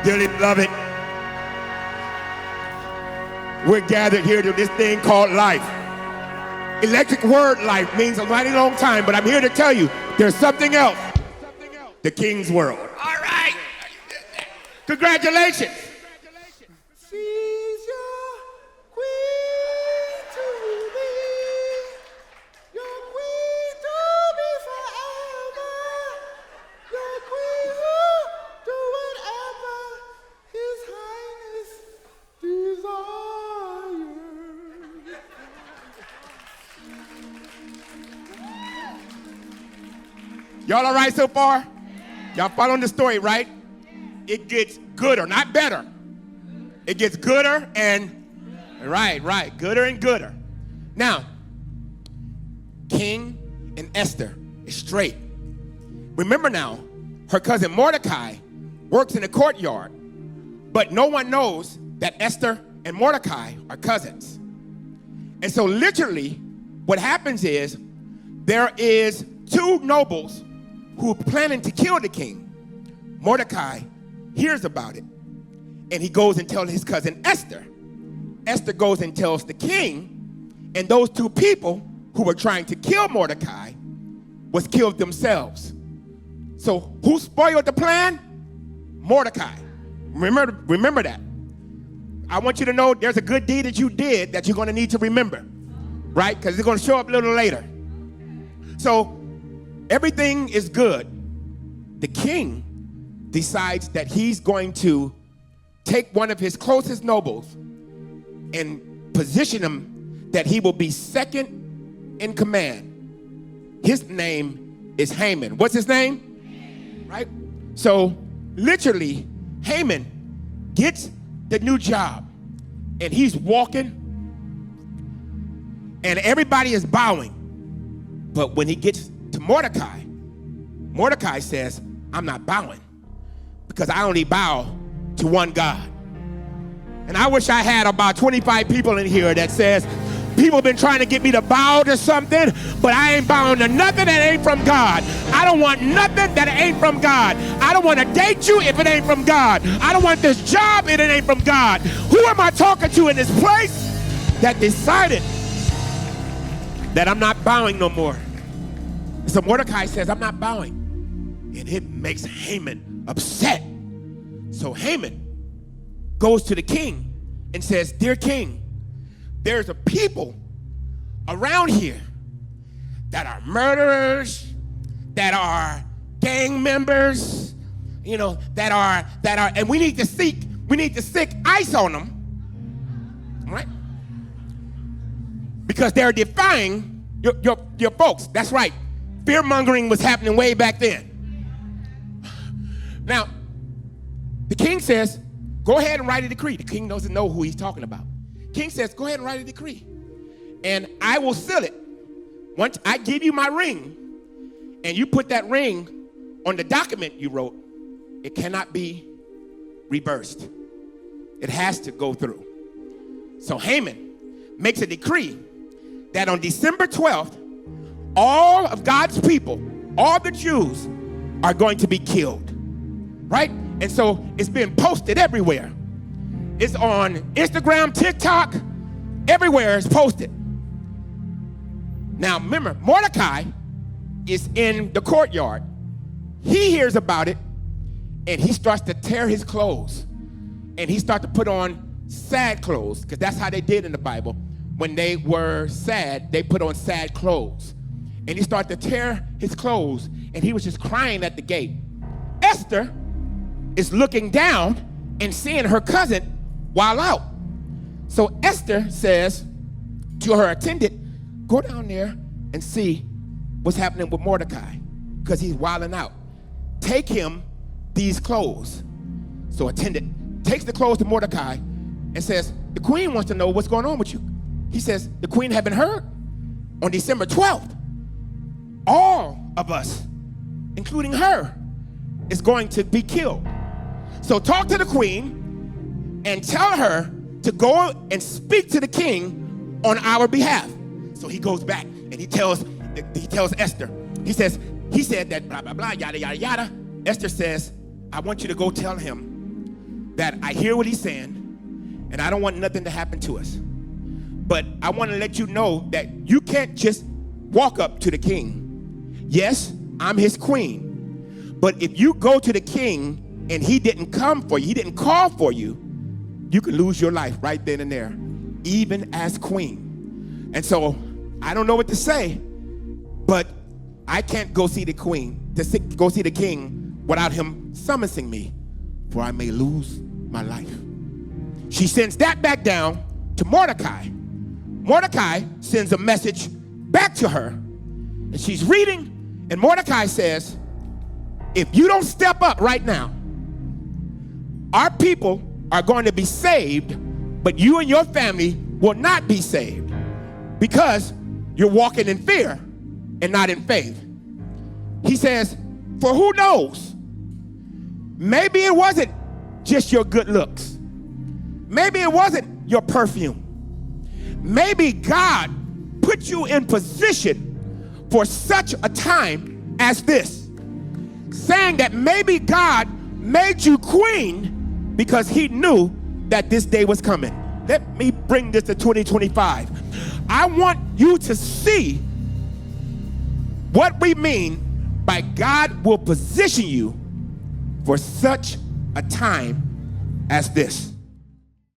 Dearly beloved, we're gathered here to this thing called life. Electric word life means a mighty long time, but I'm here to tell you there's something else. The King's world. All right. Congratulations. She's your queen to me. Your queen to me forever. Your queen who do whatever His Highness desires. Y'all all right so far? Y'all following the story, right? It gets gooder, not better. It gets gooder and, right, gooder and gooder. Now, King and Esther is straight. Remember now, her cousin Mordecai works in the courtyard, but no one knows that Esther and Mordecai are cousins. And so literally, what happens is, there is two nobles who are planning to kill the king. Mordecai hears about it, and he goes and tells his cousin Esther. Esther goes and tells the king, and those two people who were trying to kill Mordecai was killed themselves. So who spoiled the plan? Mordecai. Remember that. I want you to know there's a good deed that you did that you're going to need to remember, right? Because it's going to show up a little later. So everything is good. The king decides that he's going to take one of his closest nobles and position him that he will be second in command. His name is Haman. What's his name? Right? So literally, Haman gets the new job, and he's walking, and everybody is bowing. But when he gets to Mordecai, Mordecai says, I'm not bowing, because I only bow to one God. And I wish I had about 25 people in here that says, people have been trying to get me to bow to something, but I ain't bowing to nothing that ain't from God. I don't want nothing that ain't from God. I don't want to date you if it ain't from God. I don't want this job if it ain't from God. Who am I talking to in this place that decided that I'm not bowing no more? So Mordecai says, I'm not bowing. And it makes Haman upset. So Haman goes to the king and says, dear king, there's a people around here that are murderers, that are gang members, that are, and we need to sick ice on them, right? Because they're defying your folks. That's right. Fear-mongering was happening way back then. Now, the king says, go ahead and write a decree. The king doesn't know who he's talking about. King says, go ahead and write a decree, and I will seal it. Once I give you my ring, and you put that ring on the document you wrote, it cannot be reversed. It has to go through. So Haman makes a decree that on December 12th, all of God's people, all the Jews, are going to be killed, right? And so it's being posted everywhere. It's on Instagram, TikTok, everywhere it's posted. Now remember, Mordecai is in the courtyard. He hears about it, and he starts to tear his clothes. And he starts to put on sad clothes, because that's how they did in the Bible. When they were sad, they put on sad clothes. And he started to tear his clothes, and he was just crying at the gate. Esther is looking down and seeing her cousin while out. So Esther says to her attendant, go down there and see what's happening with Mordecai, because he's wilding out. Take him these clothes. So attendant takes the clothes to Mordecai and says, the queen wants to know what's going on with you. He says, the queen haven't heard. On December 12th, all of us, including her, is going to be killed. So talk to the queen and tell her to go and speak to the king on our behalf. So he goes back and he tells Esther. He said that blah, blah, blah, yada, yada, yada. Esther says, I want you to go tell him that I hear what he's saying, and I don't want nothing to happen to us. But I want to let you know that you can't just walk up to the king. Yes, I'm his queen. But if you go to the king and he didn't come for you, he didn't call for you, you can lose your life right then and there, even as queen. And so I don't know what to say, but I can't go see the queen, go see the king without him summoning me, for I may lose my life. She sends that back down to Mordecai. Mordecai sends a message back to her, and she's reading, and Mordecai says, if you don't step up right now, our people are going to be saved, but you and your family will not be saved because you're walking in fear and not in faith. He says, for who knows? Maybe it wasn't just your good looks. Maybe it wasn't your perfume. Maybe God put you in position for such a time as this, saying that maybe God made you queen because he knew that this day was coming. Let me bring this to 2025. I want you to see what we mean by God will position you for such a time as this.